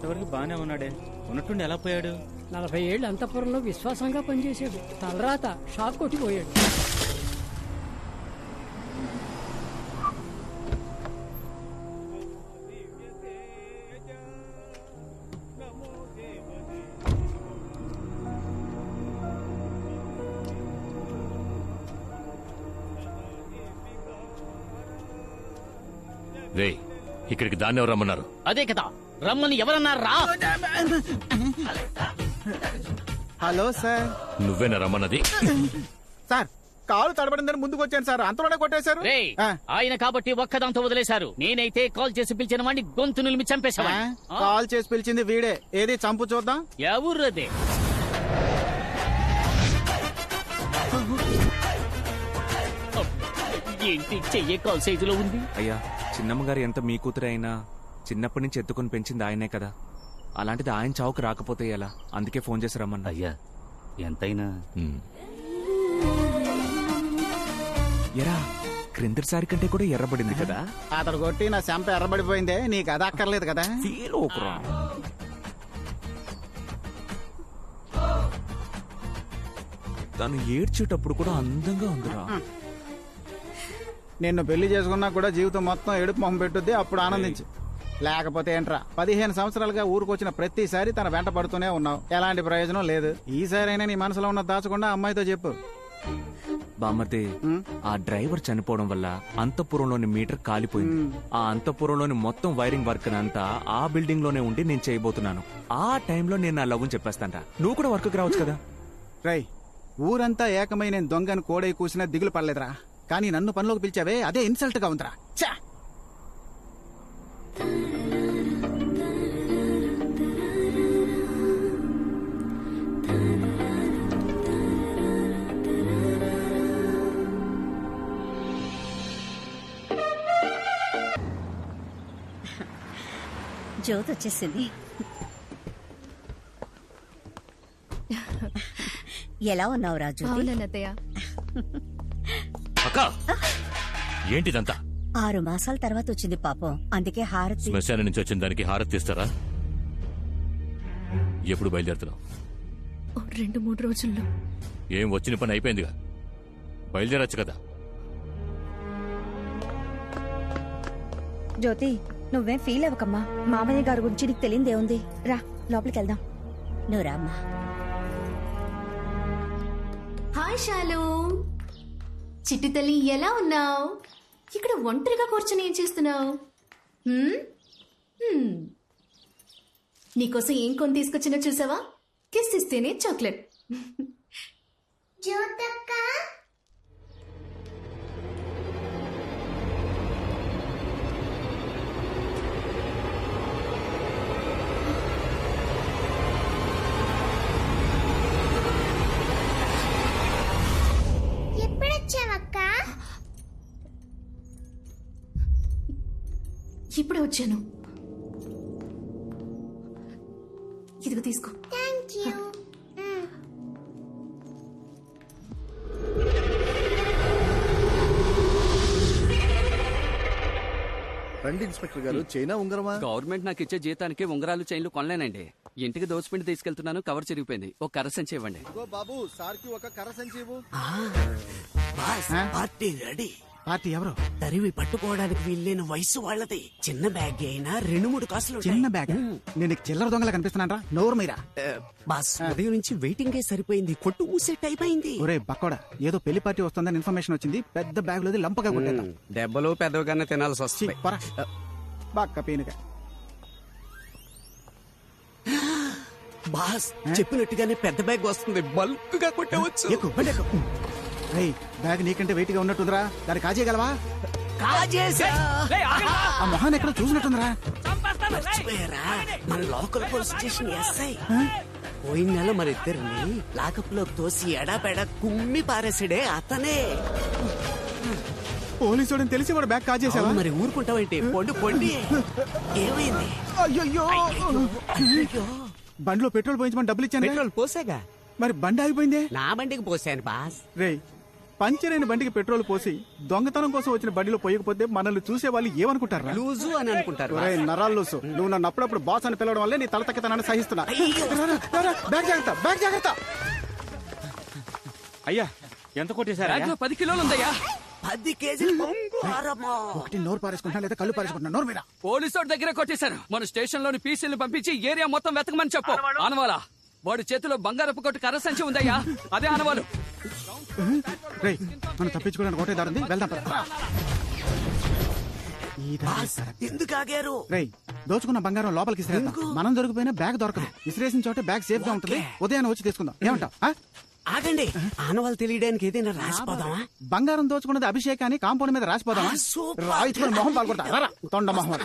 ఇంతవరకు బానే ఉన్నాడే, ఉన్నట్టుండి ఎలా పోయాడు? 40 ఏళ్ళు అంతఃపురంలో విశ్వాసంగా పనిచేశాడు. తలరాత షాక్ కొట్టిపోయాడు. రే, ఇక్కడికి దాన్ని ఎవరు రమ్మన్నారు? అదే కదా రమ్మని ఎవరన్నారా? Hello sir. నువ్వేనా రమ్మన్నది? సార్ కాలు తడబడిందని ముందుకు వచ్చాను సార్, అంతలోనే కొట్టేశారు. రేయ్, ఆయన కాబట్టి ఒక్కదాంతో వదిలేశారు. నేనైతే కాల్ చేసి పిలిచిన వాడిని గొంతు నిలిమి చంపేశావా? కాల్ చేసి పిలిచింది వీడే. ఏది చంపు చూద్దాం. ఎవరదే? ఏంటి చెయ్యే కాల్ సైజులో ఉంది? అయ్యా, చిన్నమ్మగారు ఎంత మీ కూతురు అయినా చిన్నప్పటి నుంచి ఎత్తుకుని పెంచింది ఆయనే కదా. అలాంటిది ఆయన చావుకు రాకపోతే ఎలా? అందుకే ఫోన్ చేసి రమ్మన్నా. అయ్యా ఎంతైనా ఎరా, క్రిందటిసారి కంటే కూడా ఎర్రబడింది కదా. అతడు కొట్టి నా చెంప ఎర్రబడిపోయిందే, నీకు అది అక్కర్లేదు కదా. ఫీల్ ఓకురా. తను ఏడ్చేటప్పుడు కూడా అందంగా ఉందిరా. నిన్ను పెళ్లి చేసుకున్నా కూడా జీవితం మొత్తం ఎడుపు మొహం పెట్టుద్ది, అప్పుడు ఆనందించు. లేకపోతే ఏంట్రా, 15 సంవత్సరాలుగా ఊరుకొచ్చిన ప్రతిసారి తన వెంట పడుతూనే ఉన్నావు. ఎలాంటి ప్రయోజనం లేదు. ఈసారైనా నీ మనసులో ఉన్న దాచకుండా అమ్మాయితో చెప్పు. బామ్మర్ది, ఆ డ్రైవర్ చనిపోవడం వల్ల అంతఃపురంలోని మీటర్ కాలిపోయింది. ఆ అంతఃపురంలోని మొత్తం వైరింగ్ వర్క్ అంతా ఆ బిల్డింగ్ లోనే ఉండి నేను చేయబోతున్నాను. ఆ టైంలో నేను నా లవ్ చెప్పేస్తాను. నువ్వు కూడా వర్క్ రావచ్చు కదా. రై, ఊరంతా ఏకమై నేను దొంగను కోడై కూసినా దిగులు పడలేదురా. కానీ నన్ను పనిలోకి పిలిచావే, అదే ఇన్సల్ట్ గా ఉందిరా. ఛా! జ్యోతి వచ్చేసింది. ఎలా ఉన్నావు రాజు? అక్క, ఏంటిదంతా? 6 మాసాల తర్వాత వచ్చింది పాపం, అందుకే హారతి. శ్మశానం నుంచి వచ్చిన దానికి హారతి ఇస్తారా? ఎప్పుడు బయలుదేరుతున్నావు? 2-3 రోజుల్లో. ఏం వచ్చిన పని అయిపోయిందిగా, బయలుదేరచ్చు కదా. జ్యోతి, నువ్వేం ఫీల్ అవ్వకమ్మా. మామయ్య గారి గురించి నీకు తెలియదే ఉంది. రా, లోపలికి వెళ్దాం. నువ్వు రామ్మా. హాయ్ శాలు, చిట్టి తల్లి ఎలా ఉన్నావు? ఇక్కడ ఒంటరిగా కూర్చొని ఏం చేస్తున్నావు? నీకోసం ఏం కొని తీసుకొచ్చినా చూసావా? కిస్ ఇస్తేనే చాక్లెట్. ఇప్పుడే వచ్చాను. ఇదిగో తీసుకో. రండి ఇన్స్పెక్టర్ గారు. చైనా ఉంగరమా? గవర్నమెంట్ నాకు ఇచ్చే జీతానికి ఉంగరాలు చైన్లు కొనలేనండి. ఇంటికి దోచిపిండి తీసుకెళ్తున్నాను, కవర్ చిరిగిపోయింది. ఒక కర్ర సంచి ఇవ్వండి. బాబు, సార్కి ఒక కర్ర సంచి ఇవ్వు. Party ready. పార్టీ ఎవరు? తరివి పట్టుకోవడానికి వీల్లేని వయసు వాళ్ళది. చిన్న బ్యాగ్ అయినా 2-3 కాసులు. చిన్న బ్యాగ్? నేను చిల్లర దొంగలా కనిపిస్తున్నారా? నోరు మీరా? బాస్, ఉదయం నుంచి వెయిటింగ్ సరిపోయింది. కొట్టు ఊసే టైప్ అయింది. ఒరే బక్కోడా, ఏదో పెళ్లి పార్టీ వస్తుందని ఇన్ఫర్మేషన్ వచ్చింది. పెద్ద బ్యాగ్ లోది లంపగా కొట్టేద్దాం. దెబ్బలు పెద్దగానే తినాల్సి వస్తుంది. బాక్క పీనుగా. బాస్, చెప్పినట్టుగానే పెద్ద బ్యాగ్ వస్తుంది. బల్క్ గా కొట్టవచ్చు. బ్యాగ్ నీకంటే వెయిట్ గా ఉన్నట్టుందిరా, దాన్ని కాజేయగలవా? ఆ మొహాన్ని ఎక్కడ చూసినట్టుందిరా. మన లోకల్ పోలీస్ స్టేషన్ ఎస్ఐ పోయిన నెల మరిద్దరిని లాకప్ లోకి తోసి ఎడాపెడా కుమ్మి పారేసాడే అతనే. పోలీసు తెలిసి వాడు బ్యాగ్ కాజేసావా? మరి ఊరుకుంటావేంటి? పొండి పొండి. ఏమైంది? అయ్యో, బండిలో పెట్రోల్ పోయించమని డబ్బులు ఇచ్చాను. పెట్రోల్ పోసాగా. మరి బండి ఆగిపోయిందే. నా బండికి పోసాను బాస్. రేయ్, పంచర్ అయిన బండికి పెట్రోల్ పోసి దొంగతనం కోసం వచ్చిన బండిలో పోయకపోతే మనల్ని చూసే వాళ్ళు ఏమనుకుంటారు? లూజు అని అనుకుంటారు. నరాలు లూసు. నువ్వు నన్ను అప్పుడప్పుడు బాస్ అని పిలవడం వల్లే నీ తలతక్కతనాన్ని సహిస్తున్నా. బ్యాగ్ జాగ్రత్త, బ్యాగ్ జాగ్రత్త. అయ్యా ఎంత కొట్టేశారా? 10 కిలోలు ఉందయ్యా. 10 కేజీలు బంగారమా? ఒకటి నోరు పారేసుకుంటున్నా లేదా కళ్ళు పారేసుకుంటున్నా? నోరు మీద. పోలీసు వాడి దగ్గర కొట్టేశారు. మన స్టేషన్ లోని పీసీలు పంపించి ఏరియా మొత్తం వెతకమని చెప్పు. ఆనవాలా వాడి చేతిలో బంగారపు కొట్టు కర్ర సంచి ఉందయ్యా, అదే ఆనవాలు. రేయ్, మనం తప్పించుకోవడానికి ఒకటే దారి ఉంది, వెళ్దాం పద. ఎందుకు ఆగారు? రేయ్, దోచుకున్న బంగారం లోపలికి ఇసిరేద్దాం. మనం దొరికిపోయినా బ్యాగ్ దొరకదు. ఇసిరేసిన చోట బ్యాగ్ సేఫ్ గా ఉంటుంది. ఉదయాన్నే వచ్చి తీసుకుందాం. ఏమంటావ్? ఆగండి, ఆనవాళ్ళు తెలియడానికి ఏదైనా రాసిపోదామా? బంగారం దోచుకున్నది అభిషేక్ అని కాంపౌండ్ మీద రాసిపోదామా? రాయించుకుని మొహం పాల్గొంటా. తొండ మొహం.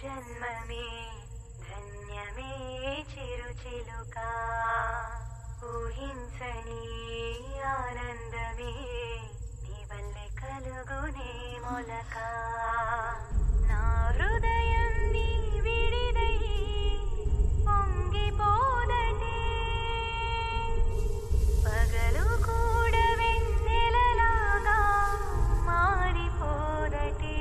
జన్మమే ధన్యమే చిరుచిలుక ఊహించని ఆనందమే నీ వల్లే కలుగునే మొలక నా హృదయం నీ విడిదై పొంగిపోదటే పగలు కూడా వెన్నెలలాగా మారిపోదటే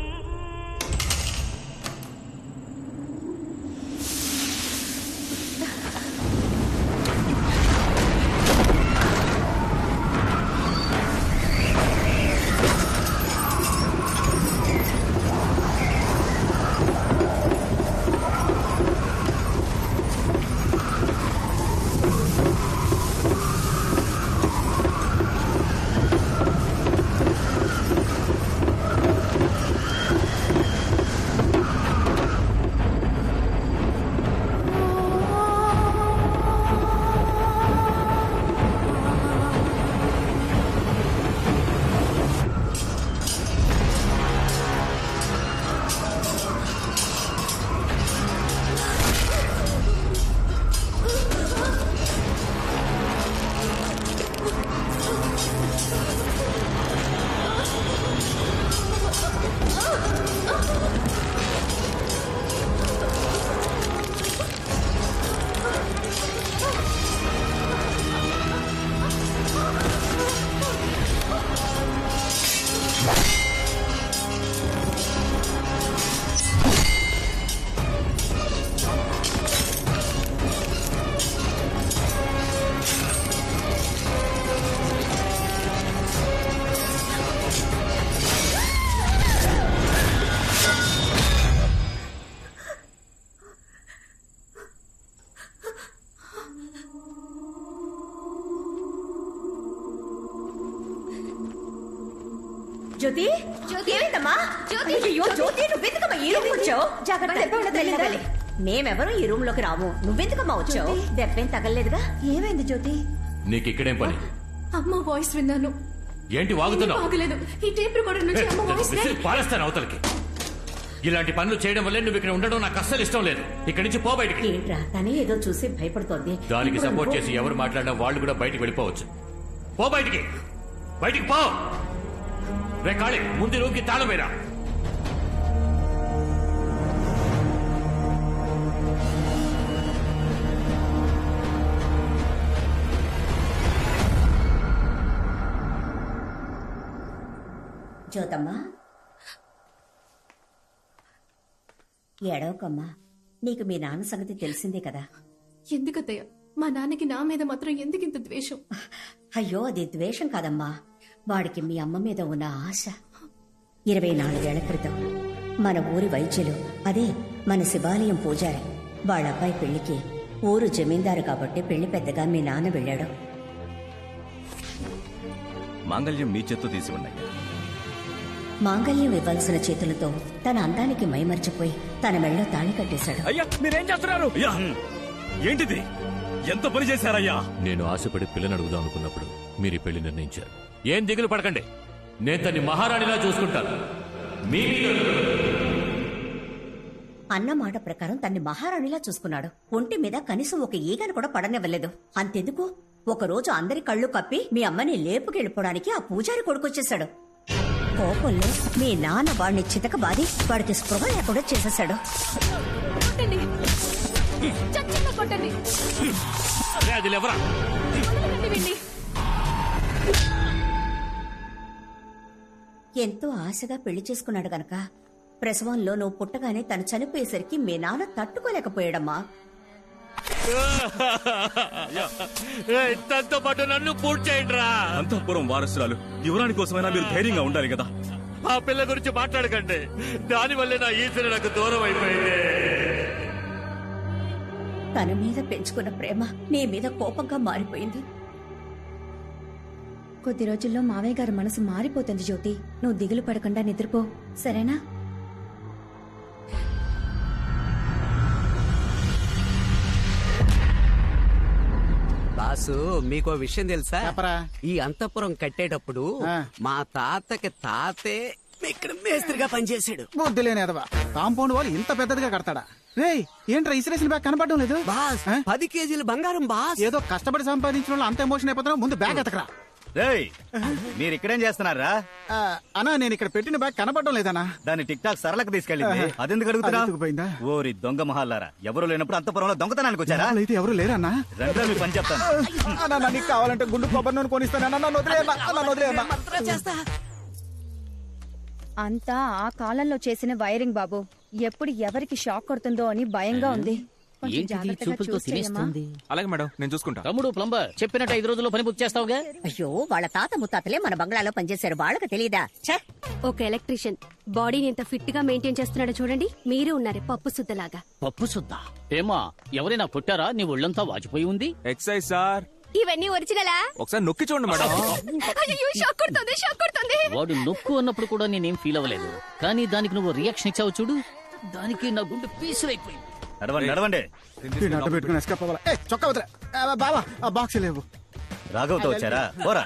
జ్యోతి ఏమైందమ్మా? జ్యోతి, అయ్యో జ్యోతి, నువ్వు వెతుకమ్మా, ఈ రూమ్ వచ్చావు. జాగ్రత్త. మేమెవరూ ఈ రూమ్ లోకి రాము. నువ్వెందుకమ్మా వచ్చావు? దెబ్బేం తగలలేదుగా? ఏమైంది జ్యోతి? నీకు ఇక్కడేం పని? అమ్మ వాయిస్ విన్నాను. ఏంటి వాగుతున్నావు? ఆగలేదు. ఈ టేప్ రికార్డర్ నుంచి అమ్మ వాయిస్ పారేస్తాను అవతలకి. ఇలాంటి పనులు చేయడం వల్లే నువ్వు ఇక్కడ ఉండడం నాకు అస్సలు ఇష్టం లేదు. ఇక్కడి నుంచి పో బయటికి. ఏంట్రా తనే ఏదో చూసి భయపడుతోంది. దానికి సపోర్ట్ చేసి ఎవరు మాట్లాడినా వాళ్ళు కూడా బయటికి వెళ్ళిపోవచ్చు. పో బయటికి, బయటికి పో. రే కాళీ, ముందు రూమ్కి తాళం వేరా. జ్యోతమ్మా, ఏడవకమ్మా. నీకు మీ నాన్న సంగతి తెలిసిందే కదా. ఎందుకత్తయ్య మా నాన్నకి నా మీద మాత్రం ఎందుకింత ద్వేషం? అయ్యో, అది ద్వేషం కాదమ్మా. వాడికి మీ అమ్మ మీద ఉన్న ఆశ. 24 ఏళ్ల క్రితం మన ఊరి వైద్యులు, అదే మన శివాలయం పూజారి, వాళ్ళ అబ్బాయి పెళ్లికి ఊరు జమీందారు కాబట్టి పెళ్లి పెద్దగా మీ నాన్న వెళ్ళాడు. మాంగళ్యం మీ చేత్తో తీసి ఉన్నాయి. మాంగళ్యం ఇవ్వాల్సిన చేతులతో తన అందానికి మైమర్చిపోయి తన మెళ్ళో తాళి కట్టేశాడు. అయ్యా మీరేం చేస్తున్నారు? ఏంటిది? ఎంత పని చేశారయ్యా? నేను ఆశపడి పిల్లని అడుగుదాం అనుకున్నప్పుడు మీరు ఈ పెళ్లి నిర్ణయించారు. ఏం దిగులు పడకండి, నేను తన్ని మహారాణిలా చూసుకుంటాను. అన్న మాట ప్రకారం తన్ని మహారాణిలా చూసుకున్నాడు. ఒంటి మీద కనీసం ఒక ఈగను కూడా పడనివ్వలేదు. అంతెందుకు, ఒకరోజు అందరి కళ్ళు కప్పి మీ అమ్మని లేపుకెళ్ళిపోవడానికి ఆ పూజారి కొడుకొచ్చేశాడు. కోపంలో మీ నాన్న వాడిని చితకబాది వాడికి స్పృహ లేకుండా చేసేశాడు. ఎంతో ఆశగా పెళ్లి చేసుకున్నాడు గనక ప్రసవంలో నువ్వు పుట్టగానే తను చనిపోయేసరికి మీ నాన్న తట్టుకోలేకపోయాడమ్మా. తనతో పాటు నన్ను పూర్తి చేయండి రా. అంతఃపురం వారసురాలు యువరాణి కోసమైనా మీరు ధైర్యంగా ఉండాలి కదా. ఆ పిల్ల గురించి మాట్లాడకండి, దానివల్లే నా ఈశ్వరు నాకు దూరం అయిపోయింది. తన మీద పెంచుకున్న ప్రేమ నీ మీద కోపంగా మారిపోయింది. కొద్ది రోజుల్లో మావయ్య గారి మనసు మారిపోతుంది జ్యోతి. నువ్వు దిగులు పడకుండా నిద్రపో, సరేనా? బాసు, మీకో విషయం తెలుసా? ఈ అంతఃపురం కట్టేటప్పుడు మా తాతకి తాతే ఇక్కడ మేస్త్రిగా పనిచేశాడు. బుద్ధి లేనేదవా, కాంపౌండ్ వాళ్ళు ఇంత పెద్దదిగా కడతాడా? రేయ్, ఏంట్రా ఇసిరేసిన బ్యాగ్ కనపడడం లేదు? బాస్, 10 కేజీల బంగారం బాస్. ఏదో కష్టపడి సంపాదించిన వాళ్ళు అంత ఎమోషన్ అయిపోతున్నావు. ముందు బ్యాగ్ ఎతకరా. మీరు ఇక్కడేం చేస్తున్నారా? అన్నా, నేను ఇక్కడ పెట్టిన బ్యాగ్ కనపడడం లేదన్నా. దాన్ని టిక్ టాక్ సరళకు తీసుకెళ్ళింది. అదెందుకు అడుగుతున్నా? ఓరి దొంగ మహాలారా, ఎవరు లేనప్పుడు అంతపురంలో దొంగతనానికి వచ్చారా? అయితే ఎవరు లేరన్నా. రండి, మీ పని చెప్తాను. అన్నా, నీకు కావాలంటే గుండు కొబ్బరి నూనె కొనిస్తాను. అంతా ఆ కాలంలో చేసిన వైరింగ్ బాబు. ఎప్పుడు ఎవరికి షాక్ కొడుతుందో అని భయంగా ఉంది. అలాగే మేడం, నేను చూసుకుంటా. తమ్ముడు ప్లంబర్ చెప్పినట్టు 5 రోజుల్లో పని పూర్తి చేస్తావుగా? అయ్యో, వాళ్ళ తాత ముత్తాతలే మన బంగ్లాలో పనిచేశారు, వాళ్ళకి తెలియదా? ఒక ఎలక్ట్రీషియన్ బాడీని ఎంత ఫిట్ గా మెయింటైన్ చేస్తున్నాడో చూడండి. మీరు ఉన్నారే పప్పు సుద్దలాగా. పప్పు సుద్ద ఏమా? ఎవరైనా పుట్టారా? నీ ఒళ్ళంతా వాచిపోయి ఉంది. Excise sir. ఇవన్నీ ఒరిజినలా? ఒకసారి నొక్కి చూడండి మేడం. వాడు నొక్కు అన్నప్పుడు కూడా నేనేం ఫీల్ అవ్వలేదు, కానీ దానికి నువ్వు రియాక్షన్ ఇచ్చావు చూడు, దానికి నా గుండె పీసులైపోయింది. నడవండి. బాబా, ఆ బాక్స్ లేవు. రాఘవతో వచ్చారా? పోరా.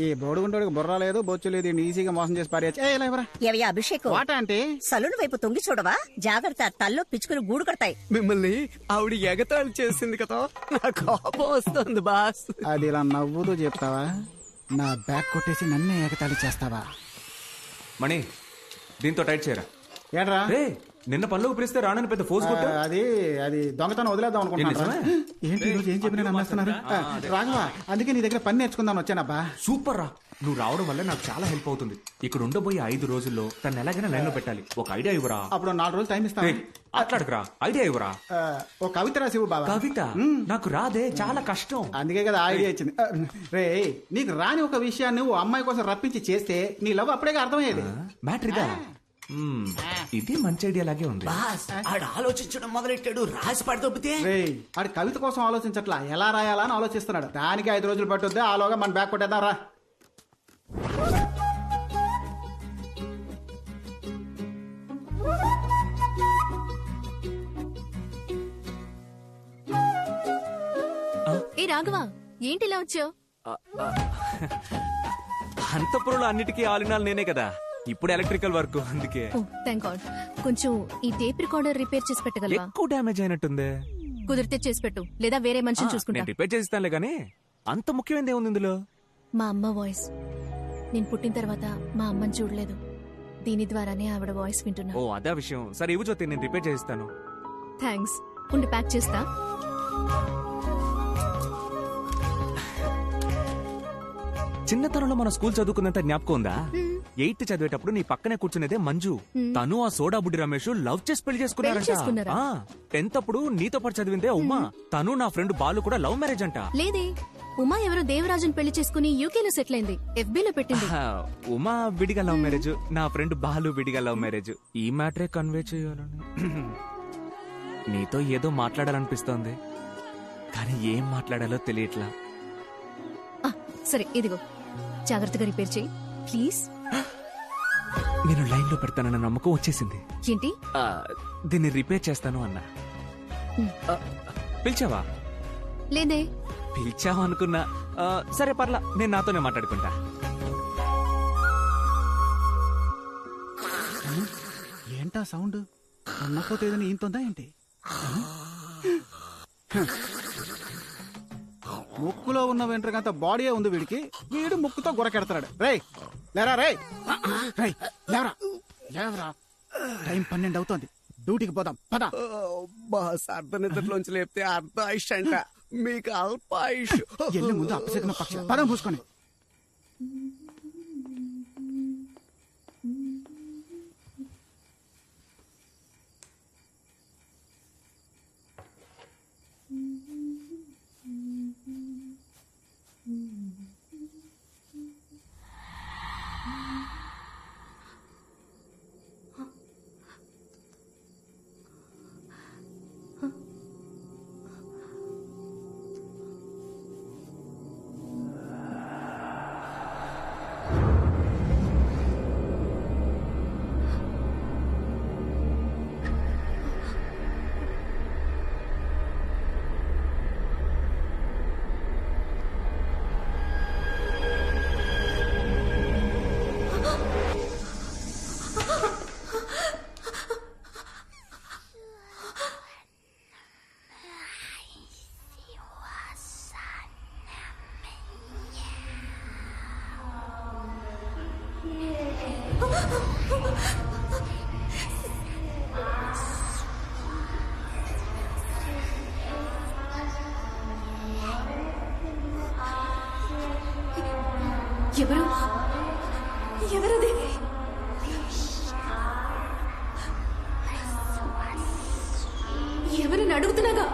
ఈ బోడుగుంటోడికి బుర్ర లేదు, బొచ్చు లేదు, ఈజీగా మోసం చేసి పారేయచ్చు. ఏవయ్యా అభిషేకం, అంటే సలూన్ వైపు తొంగి చూడవా? జాగ్రత్త, తల్లో పిచ్చుకుని గూడు కడతాయి. మిమ్మల్ని ఆవిడ ఎగతాళి చేసింది కదా, నా కోపం వస్తుంది బాస్. అది ఇలా నవ్వుతూ చెప్తావా? నా బ్యాగ్ కొట్టేసి నన్నే ఎగతాళి చేస్తావా? మణి, దీంతో టైట్ చేయరా. ఏంట్రా? నిన్న పనులు పిలిస్తే రానని పెద్ద ఫోర్స్ కొట్టు. అది దొంగతనం వదిలేద్దాం అనుకుంటున్నా. ఏంటి ఈరోజు ఏం చెప్పినా నమ్మేస్తున్నారు? రాఘవా, అందుకే నీ దగ్గర పని నేర్చుకుందాం వచ్చానబ్బా. సూపర్ రా, నువ్వు రావడం వల్ల నాకు చాలా హెల్ప్ అవుతుంది. ఇక్కడ ఉండబోయే 5 రోజుల్లో తను ఎలాగైనా లైన్ లో పెట్టాలి. ఒక ఐడియా ఇవ్వరా? అప్పుడు 4 రోజులు టైం ఇస్తాను. అట్లాడకరా, ఐడియా ఇవ్వరా. ఒక కవిత రాసివు బాబా. కవిత నాకు రాదే, చాలా కష్టం. అందుకే కదా ఐడియా ఇచ్చింది. రే, నీకు రాని ఒక విషయాన్ని ఓ అమ్మాయి కోసం రప్పించి చేస్తే నీ లవ్ అప్పుడే అర్థమయ్యేది. మ్యాటర్ ఇదా? ఇది మంచి ఐడియా లాగే ఉంది. ఆలోచించడం మొదలెట్టాడు, రాసి పడదొబ్బితే. ఆడి కవిత కోసం ఆలోచించట్లా, ఎలా రాయాలా అని ఆలోచిస్తున్నాడు. దానికి 5 రోజులు పట్టుద్ది. ఆలోగా మన బ్యాగ్ కొట్టేద్దాం రా. రాఘవా, ఏంటి ఇలా వచ్చావు? అంతపురంలో అన్నిటికీ ఆలినాలు నేనే కదా, ఇప్పుడు ఎలక్ట్రికల్ వర్క్, అందుకే. Thank God. కొంచెం ఈ టేప్ రికార్డర్ రిపేర్ చేసి పెట్టగలవా? ఎక్కువ డ్యామేజ్ అయినట్టుంది. కుదిరితే చేసి పెట్టు, లేదా వేరే మనిషిని చూసుకుంటా. నేను రిపేర్ చేస్తానులే గానీ అంత ముఖ్యమైనది ఏముంది ఇందులో? మా అమ్మ వాయిస్. నేను పుట్టిన తర్వాత మా అమ్మని చూడలేదు, దీని ద్వారానే ఆవిడ వాయిస్ వింటున్నా. ఓ అదే విషయం. సరే ఇవ్వు జ్యోతి, నేను రిపేర్ చేస్తాను. థ్యాంక్స్. ఉండి ప్యాక్ చేస్తా. చిన్నతనంలో మన స్కూల్ చదువుకున్నంత జ్ఞాపకం ఉందా? 8th చదివేటప్పుడు నీ పక్కనే కూర్చునేదే మంజు. తను ఆ సోడా బుడ్డి రమేష్ లవ్ చేసి పెళ్లి చేసుకున్నారంట. 10th అప్పుడు నీతో పాటు చదివిందే ఉమా, తను నా ఫ్రెండ్ బాలు కూడా లవ్ మ్యారేజ్ అంట. లేదే, ఉమా ఎవరో దేవరాజుని పెళ్లి చేసుకుని యూకేలో సెటిల్ అయింది, FB లో పెట్టింది. ఉమా విడిగా లవ్ మ్యారేజ్, నా ఫ్రెండ్ బాలు విడిగా లవ్ మ్యారేజ్. ఈ మ్యాటరే కన్వే చేయాలని నీతో ఏదో మాట్లాడాలనిపిస్తోంది, కానీ ఏం మాట్లాడాలో తెలియట్లా. సరే ఇదిగో, జాగ్రత్తగా రిపేర్ చేయి ప్లీజ్. నేను లైన్ లో పెడతానన్న నమ్మకం వచ్చేసింది. ఏంటి? దీన్ని రిపేర్ చేస్తాను అన్నా. పిలిచావా? లేదే. పిలిచావా అనుకున్నా. సరే పర్లా, నేను నాతోనే మాట్లాడుకుంటా. ఏంటా సౌండ్? ఉన్నపోతే ఏదైనా ఈంతుందా ఏంటి? ముక్కులో ఉన్న వెంట్రుకంత బాడీయే ఉంది వీడికి, వీడు ముక్కుతో గురకెడతాడు. రేయ్ లేరా, రేయ్ రేయ్ లేవరా, లేవరా, టైం 12 అవుతోంది, డ్యూటీకి పోదాం పద. బాస్ అర్ధ నిద్రలోంచి లేపితే అర్ధ ఆయుష్ అంట, మీకు అల్ప ఆయుష్. ఎల్లి ముందు అప్పసెక్కిన పక్ష పదం పూసుకొని. ఎవరు? ఎవరది? ఎవరిని అడుగుతున్నాగా?